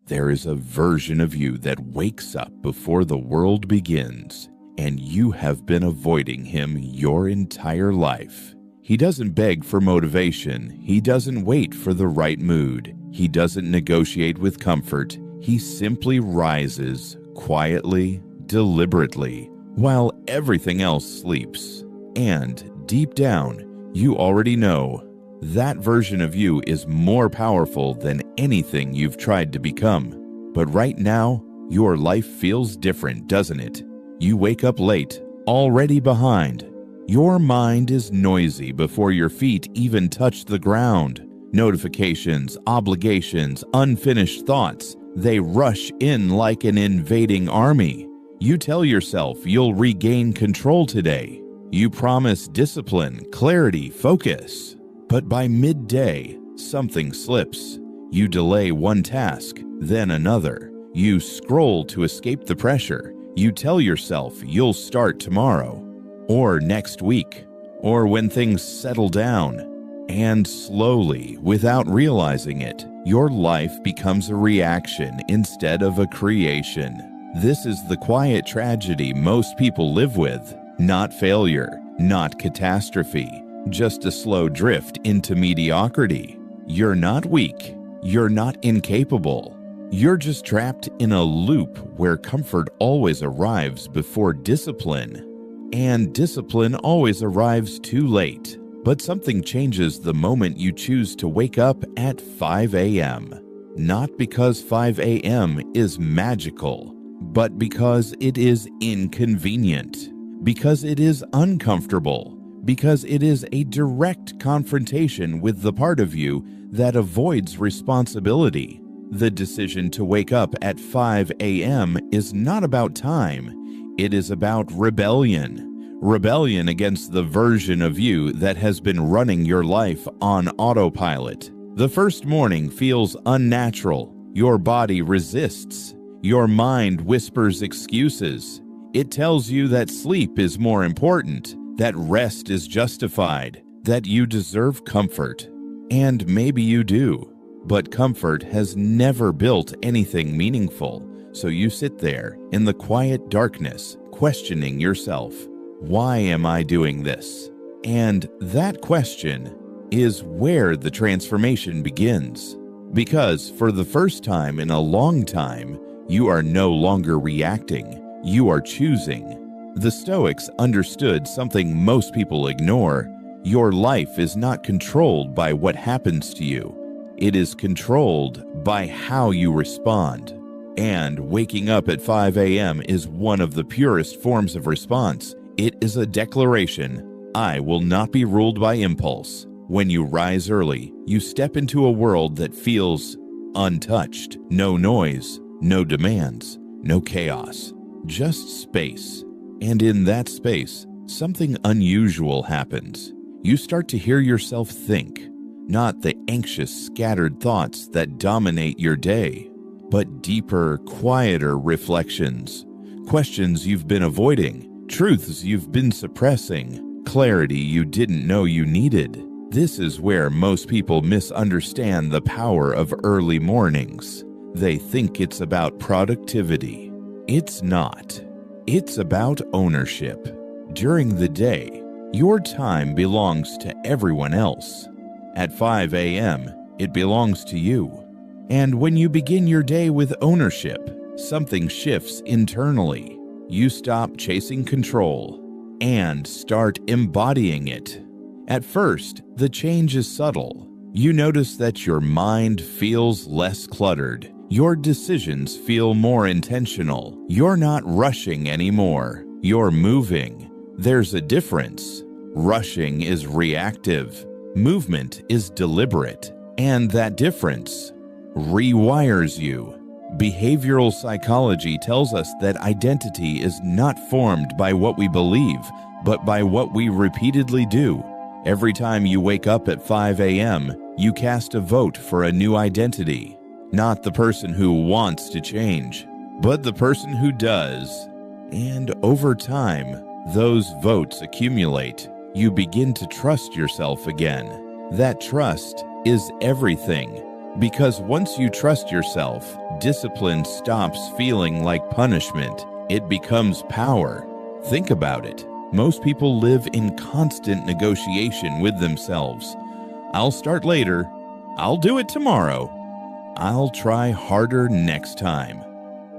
There is a version of you that wakes up before the world begins, and you have been avoiding him your entire life. He doesn't beg for motivation. He doesn't wait for the right mood. He doesn't negotiate with comfort. He simply rises quietly, deliberately, while everything else sleeps. And deep down, you already know that version of you is more powerful than anything you've tried to become. But right now, your life feels different, doesn't it? You wake up late, already behind. Your mind is noisy before your feet even touch the ground. Notifications, obligations, unfinished thoughts, they rush in like an invading army. You tell yourself you'll regain control today. You promise discipline, clarity, focus. But by midday, something slips. You delay one task, then another. You scroll to escape the pressure. You tell yourself you'll start tomorrow, or next week, or when things settle down. And slowly, without realizing it, your life becomes a reaction instead of a creation. This is the quiet tragedy most people live with. Not failure, not catastrophe, just a slow drift into mediocrity. You're not weak. You're not incapable. You're just trapped in a loop where comfort always arrives before discipline, and discipline always arrives too late. But something changes the moment you choose to wake up at 5 a.m. Not because 5 a.m. is magical, but because it is inconvenient, because it is uncomfortable, because it is a direct confrontation with the part of you that avoids responsibility. The decision to wake up at 5 a.m. is not about time. It is about rebellion. Rebellion against the version of you that has been running your life on autopilot. The first morning feels unnatural. Your body resists. Your mind whispers excuses. It tells you that sleep is more important, that rest is justified, that you deserve comfort. And maybe you do, but comfort has never built anything meaningful. So you sit there in the quiet darkness, questioning yourself. Why am I doing this? And that question is where the transformation begins. Because for the first time in a long time, you are no longer reacting, you are choosing. The Stoics understood something most people ignore. Your life is not controlled by what happens to you. It is controlled by how you respond. And waking up at 5 a.m. is one of the purest forms of response. It is a declaration, I will not be ruled by impulse. When you rise early, you step into a world that feels untouched. No noise, no demands, no chaos, just space. And in that space, something unusual happens. You start to hear yourself think, not the anxious, scattered thoughts that dominate your day, but deeper, quieter reflections, questions you've been avoiding, truths you've been suppressing, clarity you didn't know you needed. This is where most people misunderstand the power of early mornings. They think it's about productivity. It's not. It's about ownership. During the day, your time belongs to everyone else. At 5 a.m., it belongs to you. And when you begin your day with ownership, something shifts internally. You stop chasing control and start embodying it. At first, the change is subtle. You notice that your mind feels less cluttered. Your decisions feel more intentional. You're not rushing anymore. You're moving. There's a difference. Rushing is reactive. Movement is deliberate. And that difference rewires you. Behavioral psychology tells us that identity is not formed by what we believe, but by what we repeatedly do. Every time you wake up at 5 a.m., you cast a vote for a new identity. Not the person who wants to change, but the person who does. And over time, those votes accumulate. You begin to trust yourself again. That trust is everything. Because once you trust yourself, discipline stops feeling like punishment. It becomes power. Think about it. Most people live in constant negotiation with themselves. I'll start later. I'll do it tomorrow. I'll try harder next time.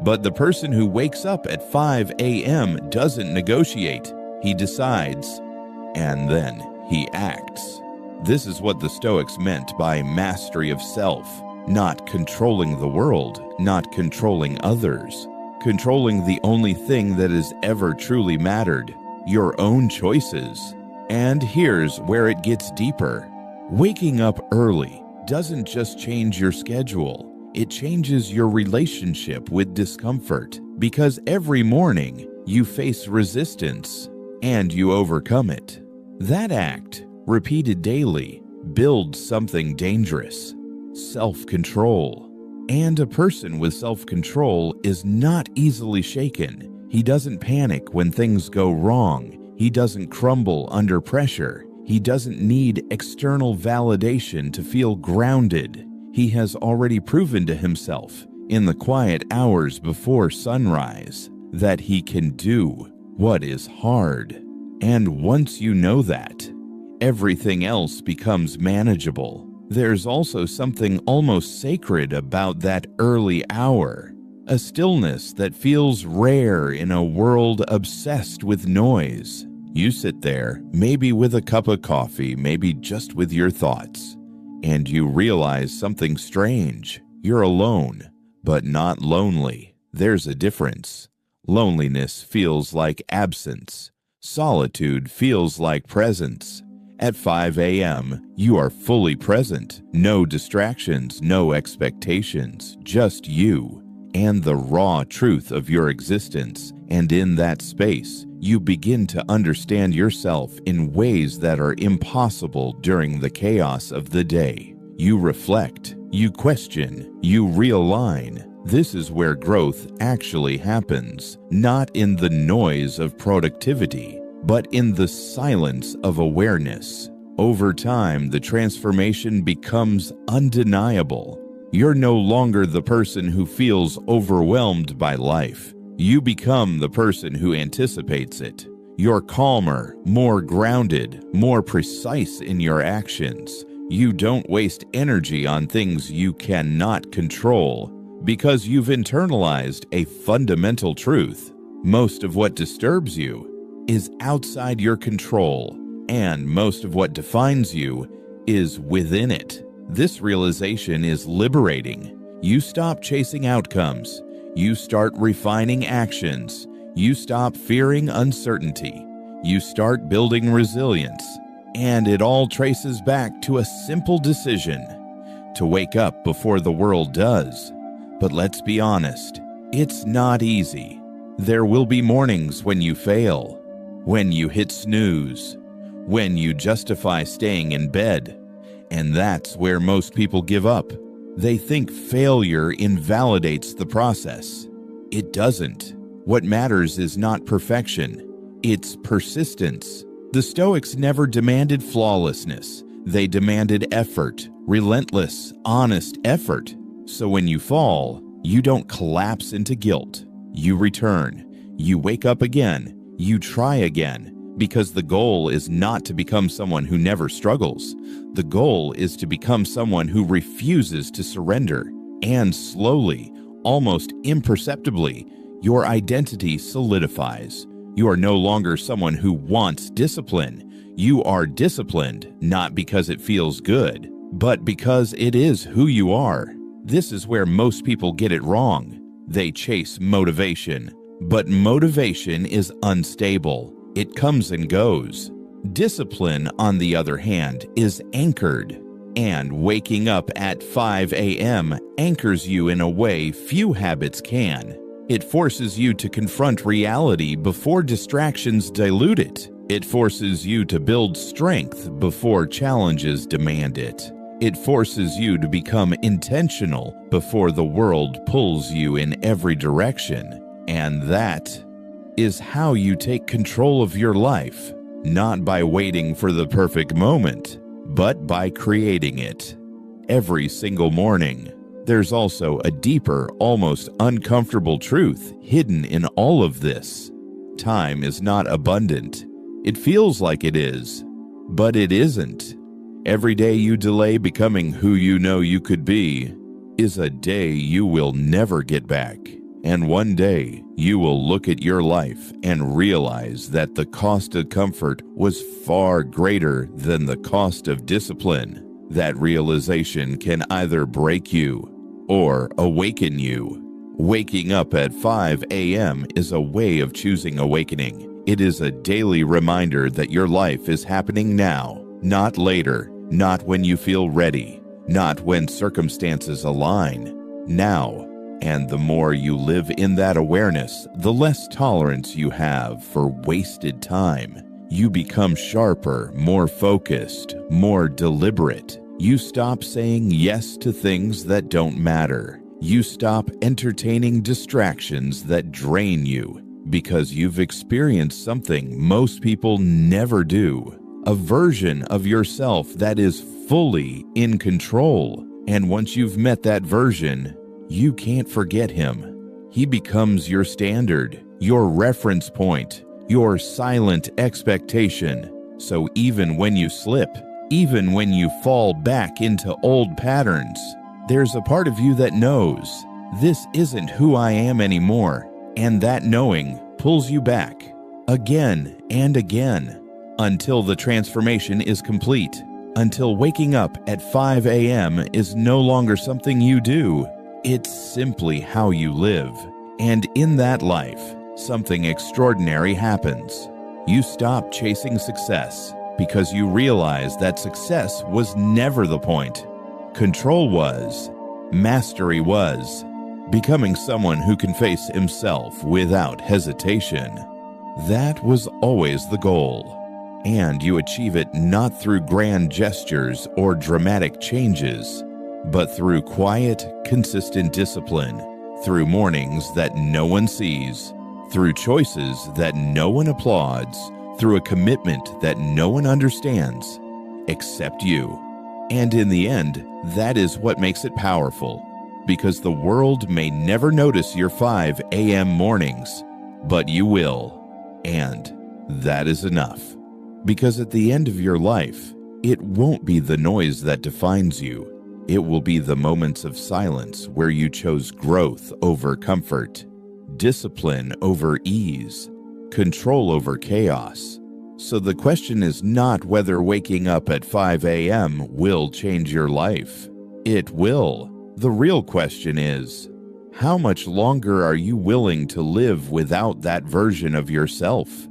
But the person who wakes up at 5 a.m. doesn't negotiate. He decides, and then he acts. This is what the Stoics meant by mastery of self, not controlling the world, not controlling others, controlling the only thing that has ever truly mattered, your own choices. And here's where it gets deeper. Waking up early doesn't just change your schedule, it changes your relationship with discomfort, because every morning you face resistance and you overcome it. That act, repeated daily, builds something dangerous: self-control. And a person with self-control is not easily shaken. He doesn't panic when things go wrong. He doesn't crumble under pressure. He doesn't need external validation to feel grounded. He has already proven to himself in the quiet hours before sunrise that he can do what is hard. And once you know that, everything else becomes manageable. There's also something almost sacred about that early hour, a stillness that feels rare in a world obsessed with noise. You sit there, maybe with a cup of coffee, maybe just with your thoughts, and you realize something strange. You're alone, but not lonely. There's a difference. Loneliness feels like absence. Solitude feels like presence. At 5 a.m., you are fully present. No distractions, no expectations, just you and the raw truth of your existence. And in that space, you begin to understand yourself in ways that are impossible during the chaos of the day. You reflect, you question, you realign. This is where growth actually happens, not in the noise of productivity, but in the silence of awareness. Over time, the transformation becomes undeniable. You're no longer the person who feels overwhelmed by life. You become the person who anticipates it. You're calmer, more grounded, more precise in your actions. You don't waste energy on things you cannot control because you've internalized a fundamental truth. Most of what disturbs you is outside your control, and most of what defines you is within it. This realization is liberating. You stop chasing outcomes. You start refining actions. You stop fearing uncertainty. You start building resilience. And it all traces back to a simple decision: to wake up before the world does. But let's be honest, it's not easy. There will be mornings when you fail, when you hit snooze, when you justify staying in bed. And that's where most people give up. They think failure invalidates the process. It doesn't. What matters is not perfection, it's persistence. The Stoics never demanded flawlessness. They demanded effort, relentless, honest effort. So when you fall, you don't collapse into guilt. You return. You wake up again. You try again. Because the goal is not to become someone who never struggles. The goal is to become someone who refuses to surrender. And slowly, almost imperceptibly, your identity solidifies. You are no longer someone who wants discipline. You are disciplined, not because it feels good, but because it is who you are. This is where most people get it wrong. They chase motivation, but motivation is unstable. It comes and goes. Discipline, on the other hand, is anchored. And waking up at 5 a.m. anchors you in a way few habits can. It forces you to confront reality before distractions dilute it. It forces you to build strength before challenges demand it. It forces you to become intentional before the world pulls you in every direction. And that is how you take control of your life, not by waiting for the perfect moment, but by creating it. every single morning. There's also a deeper, almost uncomfortable truth hidden in all of this. Time is not abundant. It feels like it is, but it isn't. Every day you delay becoming who you know you could be is a day you will never get back. And one day you will look at your life and realize that the cost of comfort was far greater than the cost of discipline. That realization can either break you or awaken you. Waking up at 5 a.m. is a way of choosing awakening. It is a daily reminder that your life is happening now, not later, not when you feel ready, not when circumstances align. Now. And the more you live in that awareness, the less tolerance you have for wasted time. You become sharper, more focused, more deliberate. You stop saying yes to things that don't matter. You stop entertaining distractions that drain you because you've experienced something most people never do. A version of yourself that is fully in control. And once you've met that version, you can't forget him. He becomes your standard, your reference point, your silent expectation. So even when you slip, even when you fall back into old patterns, there's a part of you that knows, this isn't who I am anymore. And that knowing pulls you back again and again until the transformation is complete, until waking up at 5 a.m. is no longer something you do. It's simply how you live. And in that life, something extraordinary happens. You stop chasing success because you realize that success was never the point. Control was. Mastery was. Becoming someone who can face himself without hesitation. That was always the goal. And you achieve it not through grand gestures or dramatic changes, but through quiet, consistent discipline, through mornings that no one sees, through choices that no one applauds, through a commitment that no one understands, except you. And in the end, that is what makes it powerful, because the world may never notice your 5 a.m. mornings, but you will. And that is enough. Because at the end of your life, it won't be the noise that defines you. It will be the moments of silence where you chose growth over comfort, discipline over ease, control over chaos. So the question is not whether waking up at 5 a.m. will change your life. It will. The real question is, how much longer are you willing to live without that version of yourself?